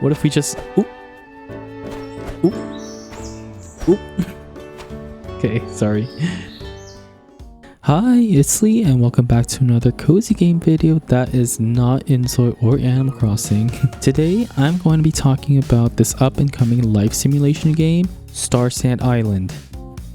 What if we just... Oop. Oop. Oop. Okay, sorry. Hi, it's Lee and welcome back to another cozy game video that is not Insoy or Animal Crossing. Today, I'm going to be talking about this up and coming life simulation game, Starsand Island.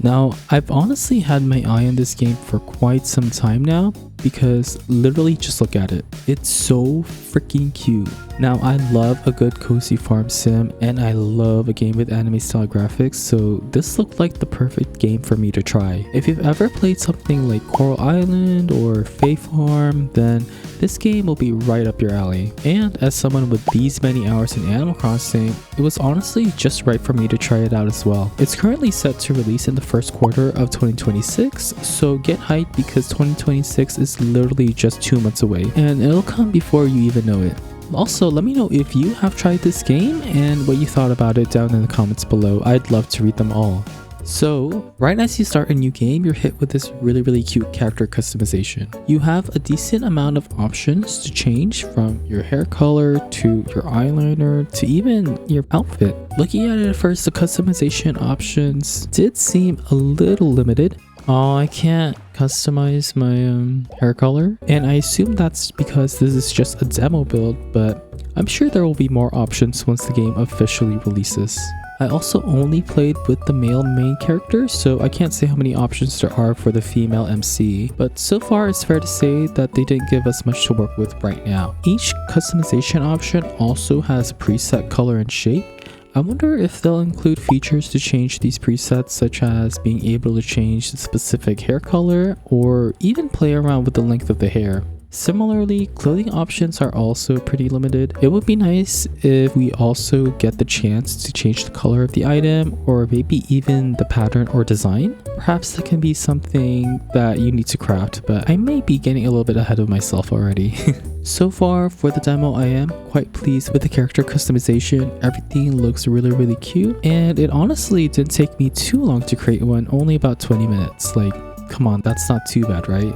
Now, I've honestly had my eye on this game for quite some time now because literally just look at it. It's so freaking cute. Now, I love a good cozy farm sim and I love a game with anime style graphics, so this looked like the perfect game for me to try. If you've ever played something like Coral Island or Fae Farm, then this game will be right up your alley. And as someone with these many hours in Animal Crossing, it was honestly just right for me to try it out as well. It's currently set to release in the first quarter of 2026, so get hyped because 2026 is literally just 2 months away and it'll come before you even know it. Also, let me know if you have tried this game and what you thought about it down in the comments below. I'd love to read them all. So, right as you start a new game, you're hit with this really cute character customization. You have a decent amount of options to change from your hair color to your eyeliner to even your outfit. Looking at it at first, the customization options did seem a little limited. Oh, I can't customize my hair color, and I assume that's because this is just a demo build, but I'm sure there will be more options once the game officially releases. I also only played with the male main character, so I can't say how many options there are for the female MC, but so far it's fair to say that they didn't give us much to work with right now. Each customization option also has a preset color and shape. I wonder if they'll include features to change these presets, such as being able to change the specific hair color or even play around with the length of the hair. Similarly, clothing options are also pretty limited. It would be nice if we also get the chance to change the color of the item or maybe even the pattern or design. Perhaps that can be something that you need to craft, but I may be getting a little bit ahead of myself already. So far for the demo, I am quite pleased with the character customization. Everything looks really cute, and it honestly didn't take me too long to create one, only about 20 minutes. Like, come on, that's not too bad, right?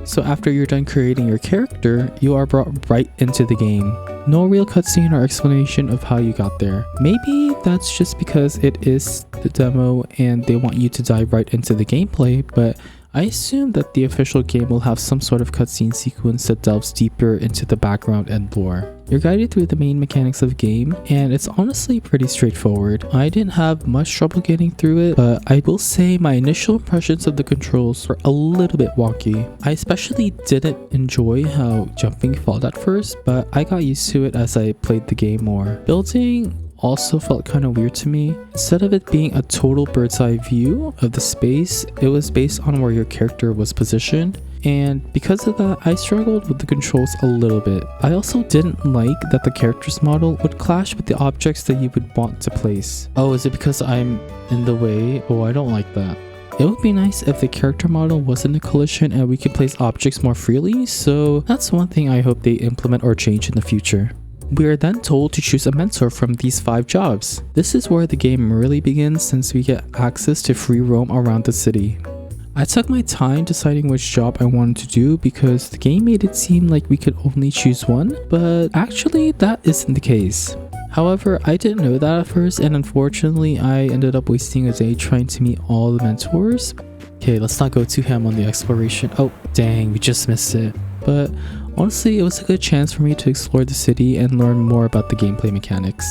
So after you're done creating your character, you are brought right into the game. No real cutscene or explanation of how you got there. Maybe that's just because it is the demo and they want you to dive right into the gameplay, but I assume that the official game will have some sort of cutscene sequence that delves deeper into the background and lore. You're guided through the main mechanics of the game, and it's honestly pretty straightforward. I didn't have much trouble getting through it, but I will say my initial impressions of the controls were a little bit wonky. I especially didn't enjoy how jumping felt at first, but I got used to it as I played the game more. Building also felt kind of weird to me. Instead of it being a total bird's eye view of the space, it was based on where your character was positioned, and because of that, I struggled with the controls a little bit. I also didn't like that the character's model would clash with the objects that you would want to place. Oh, is it because I'm in the way? Oh, I don't like that. It would be nice if the character model wasn't a collision and we could place objects more freely, so that's one thing I hope they implement or change in the future. We are then told to choose a mentor from these 5 jobs. This is where the game really begins since we get access to free roam around the city. I took my time deciding which job I wanted to do because the game made it seem like we could only choose one, but actually that isn't the case. However, I didn't know that at first, and unfortunately I ended up wasting a day trying to meet all the mentors. Okay, let's not go too ham on the exploration. Oh dang, we just missed it. But honestly, it was a good chance for me to explore the city and learn more about the gameplay mechanics.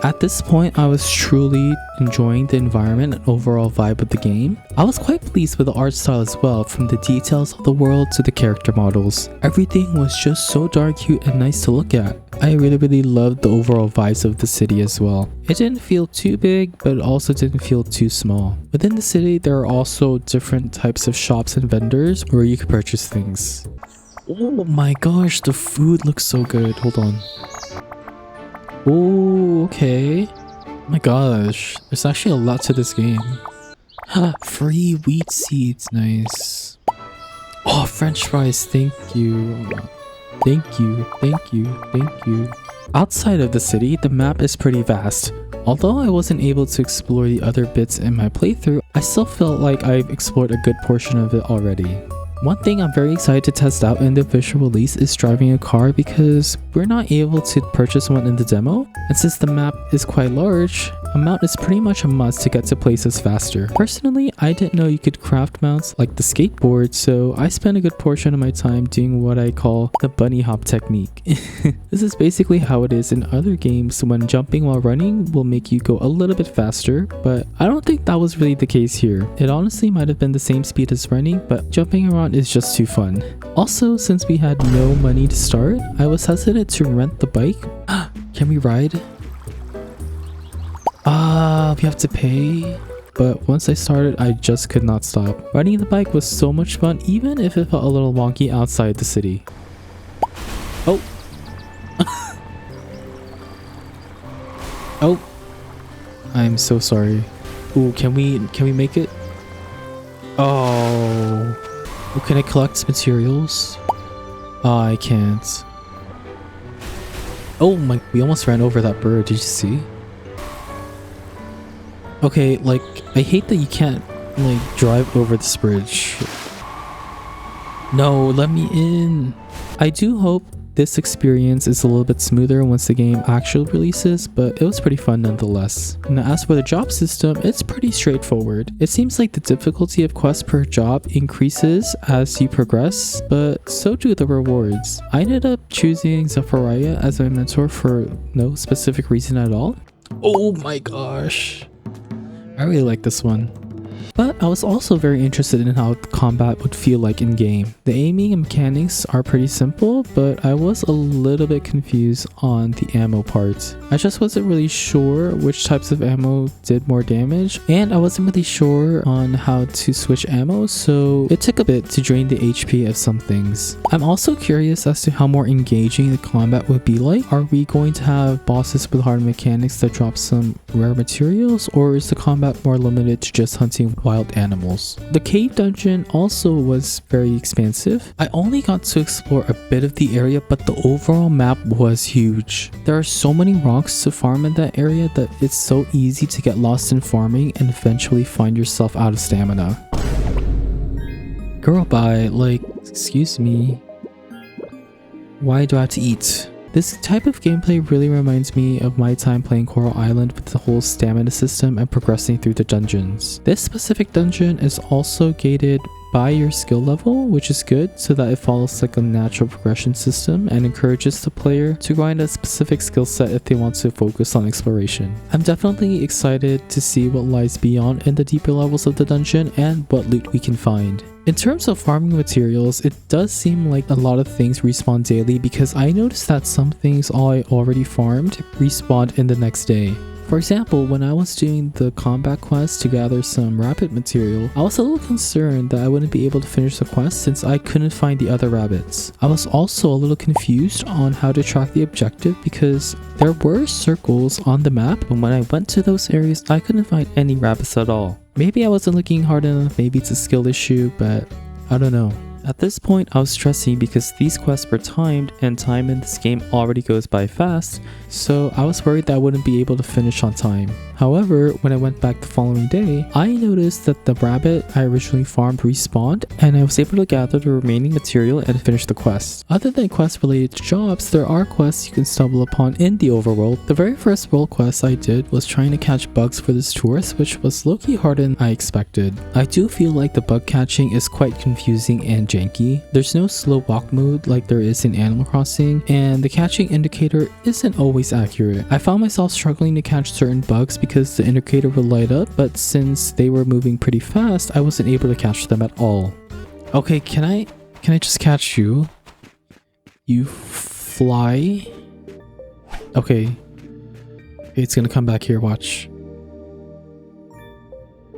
At this point, I was truly enjoying the environment and overall vibe of the game. I was quite pleased with the art style as well, from the details of the world to the character models. Everything was just so darn cute and nice to look at. I really loved the overall vibes of the city as well. It didn't feel too big, but it also didn't feel too small. Within the city, there are also different types of shops and vendors where you could purchase things. Oh my gosh, the food looks so good. Hold on. Oh, okay. Oh my gosh, there's actually a lot to this game. Free wheat seeds, nice. Oh, French fries, thank you. Thank you. Outside of the city, the map is pretty vast. Although I wasn't able to explore the other bits in my playthrough, I still felt like I've explored a good portion of it already. One thing I'm very excited to test out in the official release is driving a car because we're not able to purchase one in the demo, and since the map is quite large, a mount is pretty much a must to get to places faster. Personally, I didn't know you could craft mounts like the skateboard, so I spent a good portion of my time doing what I call the bunny hop technique. This is basically how it is in other games when jumping while running will make you go a little bit faster, but I don't think that was really the case here. It honestly might have been the same speed as running, but jumping around is just too fun. Also, since we had no money to start, I was hesitant to rent the bike. Can we ride? We have to pay. But once I started, I just could not stop. Riding the bike was so much fun, even if it felt a little wonky outside the city. Oh. Oh. I'm so sorry. Ooh, can we make it? Oh. Oh, can I collect materials? I can't. Oh my, we almost ran over that bird. Did you see? Okay, like, I hate that you can't, like, drive over this bridge. No, let me in. I do hope this experience is a little bit smoother once the game actually releases, but it was pretty fun nonetheless. Now, as for the job system, it's pretty straightforward. It seems like the difficulty of quests per job increases as you progress, but so do the rewards. I ended up choosing Zephyria as my mentor for no specific reason at all. Oh my gosh. I really like this one. But I was also very interested in how combat would feel like in game. The aiming and mechanics are pretty simple, but I was a little bit confused on the ammo part. I just wasn't really sure which types of ammo did more damage, and I wasn't really sure on how to switch ammo, so it took a bit to drain the HP of some things. I'm also curious as to how more engaging the combat would be like. Are we going to have bosses with hard mechanics that drop some rare materials, or is the combat more limited to just hunting wild animals? The cave dungeon also was very expansive. I only got to explore a bit of the area, but the overall map was huge. There are so many rocks to farm in that area that it's so easy to get lost in farming and eventually find yourself out of stamina. Girl, bye. Like, excuse me. Why do I have to eat? This type of gameplay really reminds me of my time playing Coral Island with the whole stamina system and progressing through the dungeons. This specific dungeon is also gated by your skill level, which is good so that it follows like a natural progression system and encourages the player to grind a specific skill set if they want to focus on exploration. I'm definitely excited to see what lies beyond in the deeper levels of the dungeon and what loot we can find. In terms of farming materials, it does seem like a lot of things respawn daily because I noticed that some things I already farmed respawned in the next day. For example, when I was doing the combat quest to gather some rabbit material, I was a little concerned that I wouldn't be able to finish the quest since I couldn't find the other rabbits. I was also a little confused on how to track the objective because there were circles on the map, but when I went to those areas, I couldn't find any rabbits at all. Maybe I wasn't looking hard enough, maybe it's a skill issue, but I don't know. At this point, I was stressing because these quests were timed and time in this game already goes by fast, so I was worried that I wouldn't be able to finish on time. However, when I went back the following day, I noticed that the rabbit I originally farmed respawned and I was able to gather the remaining material and finish the quest. Other than quests related to jobs, there are quests you can stumble upon in the overworld. The very first world quest I did was trying to catch bugs for this tourist, which was low-key harder than I expected. I do feel like the bug catching is quite confusing and janky. There's no slow walk mode like there is in Animal Crossing, and the catching indicator isn't always accurate. I found myself struggling to catch certain bugs because the indicator would light up, but since they were moving pretty fast, I wasn't able to catch them at all. Okay, can I just catch you? You fly? Okay. It's gonna come back here, watch.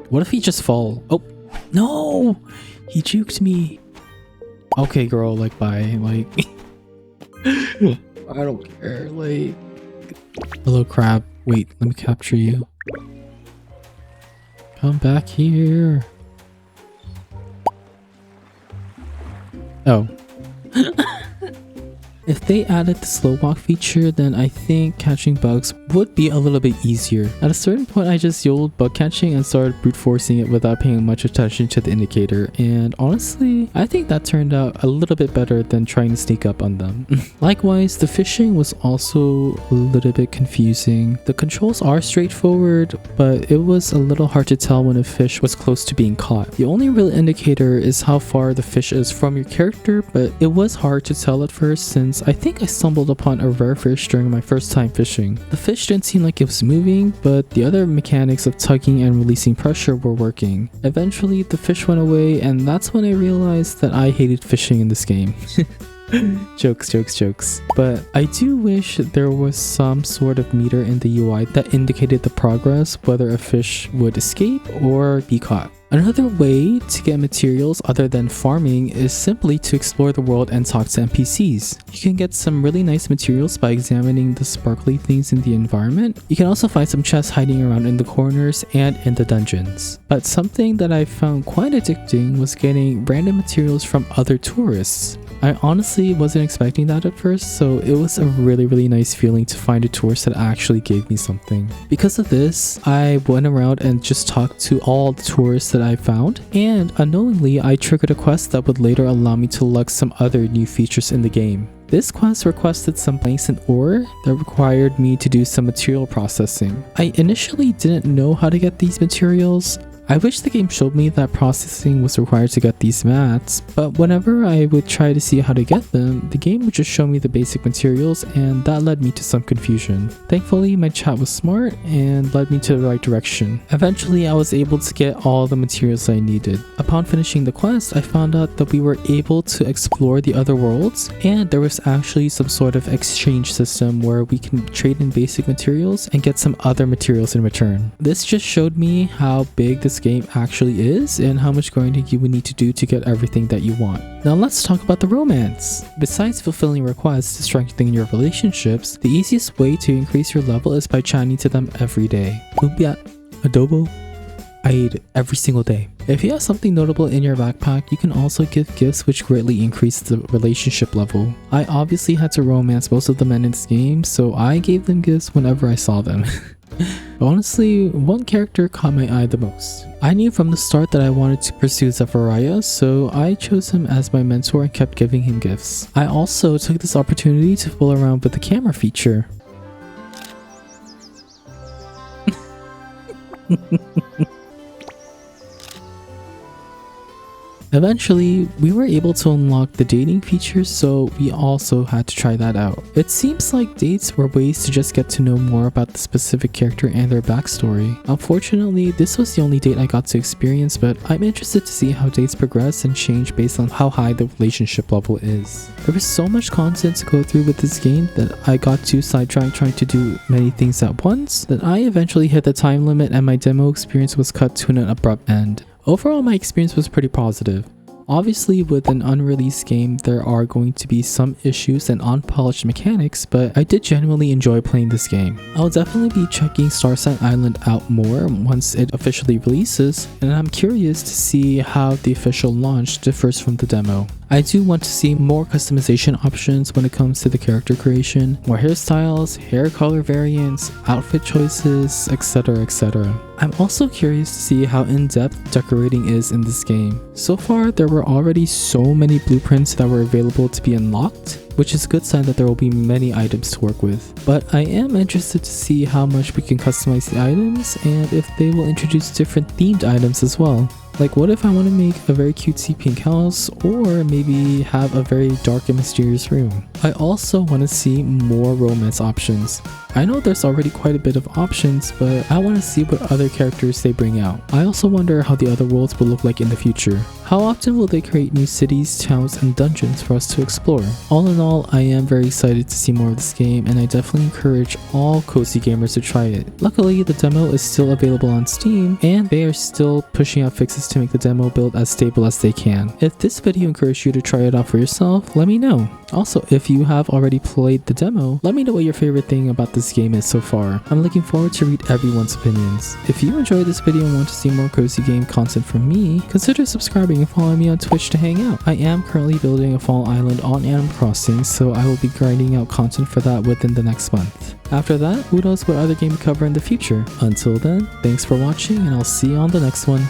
What if he just fall? Oh, no! He juked me. Okay, girl, like, bye. Like, I don't care. Like, hello, crab. Wait, let me capture you. Come back here. Oh. If they added the slow walk feature, then I think catching bugs would be a little bit easier. At a certain point, I just YOLO'd bug catching and started brute forcing it without paying much attention to the indicator, and honestly, I think that turned out a little bit better than trying to sneak up on them. Likewise, the fishing was also a little bit confusing. The controls are straightforward, but it was a little hard to tell when a fish was close to being caught. The only real indicator is how far the fish is from your character, but it was hard to tell at first since I think I stumbled upon a rare fish during my first time fishing. The fish didn't seem like it was moving, but the other mechanics of tugging and releasing pressure were working. Eventually, the fish went away, and that's when I realized that I hated fishing in this game. Jokes. But I do wish there was some sort of meter in the UI that indicated the progress, whether a fish would escape or be caught. Another way to get materials other than farming is simply to explore the world and talk to NPCs. You can get some really nice materials by examining the sparkly things in the environment. You can also find some chests hiding around in the corners and in the dungeons. But something that I found quite addicting was getting random materials from other tourists. I honestly wasn't expecting that at first, so it was a really nice feeling to find a tourist that actually gave me something. Because of this, I went around and just talked to all the tourists that I found, and unknowingly I triggered a quest that would later allow me to unlock some other new features in the game. This quest requested some planks and ore that required me to do some material processing. I initially didn't know how to get these materials. I wish the game showed me that processing was required to get these mats, but whenever I would try to see how to get them, the game would just show me the basic materials, and that led me to some confusion. Thankfully, my chat was smart and led me to the right direction. Eventually, I was able to get all the materials I needed. Upon finishing the quest, I found out that we were able to explore the other worlds, and there was actually some sort of exchange system where we can trade in basic materials and get some other materials in return. This just showed me how big this game actually is and how much grinding you would need to do to get everything that you want. Now let's talk about the romance. Besides fulfilling requests to strengthen your relationships, the easiest way to increase your level is by chatting to them every day. Lumpia, adobo, I eat it every single day. If you have something notable in your backpack, you can also give gifts which greatly increase the relationship level. I obviously had to romance most of the men in this game, so I gave them gifts whenever I saw them. Honestly, one character caught my eye the most. I knew from the start that I wanted to pursue Zephyria, so I chose him as my mentor and kept giving him gifts. I also took this opportunity to fool around with the camera feature. Eventually, we were able to unlock the dating feature, so we also had to try that out. It seems like dates were ways to just get to know more about the specific character and their backstory. Unfortunately, this was the only date I got to experience, but I'm interested to see how dates progress and change based on how high the relationship level is. There was so much content to go through with this game that I got too sidetracked trying to do many things at once that I eventually hit the time limit and my demo experience was cut to an abrupt end. Overall, my experience was pretty positive. Obviously, with an unreleased game, there are going to be some issues and unpolished mechanics, but I did genuinely enjoy playing this game. I'll definitely be checking Starsand Island out more once it officially releases, and I'm curious to see how the official launch differs from the demo. I do want to see more customization options when it comes to the character creation, more hairstyles, hair color variants, outfit choices, etc. I'm also curious to see how in-depth decorating is in this game. So far, there were already so many blueprints that were available to be unlocked, which is a good sign that there will be many items to work with. But I am interested to see how much we can customize the items and if they will introduce different themed items as well. Like, what if I want to make a very cutesy pink house, or maybe have a very dark and mysterious room? I also want to see more romance options. I know there's already quite a bit of options, but I want to see what other characters they bring out. I also wonder how the other worlds will look like in the future. How often will they create new cities, towns, and dungeons for us to explore? All in all, I am very excited to see more of this game, and I definitely encourage all cozy gamers to try it. Luckily, the demo is still available on Steam, and they are still pushing out fixes to make the demo build as stable as they can. If this video encouraged you to try it out for yourself, let me know. Also, if you have already played the demo, let me know what your favorite thing about this game is so far. I'm looking forward to read everyone's opinions. If you enjoyed this video and want to see more cozy game content from me, consider subscribing and following me on Twitch to hang out. I am currently building a fall island on Animal Crossing, so I will be grinding out content for that within the next month. After that, who knows what other game we cover in the future. Until then, thanks for watching and I'll see you on the next one.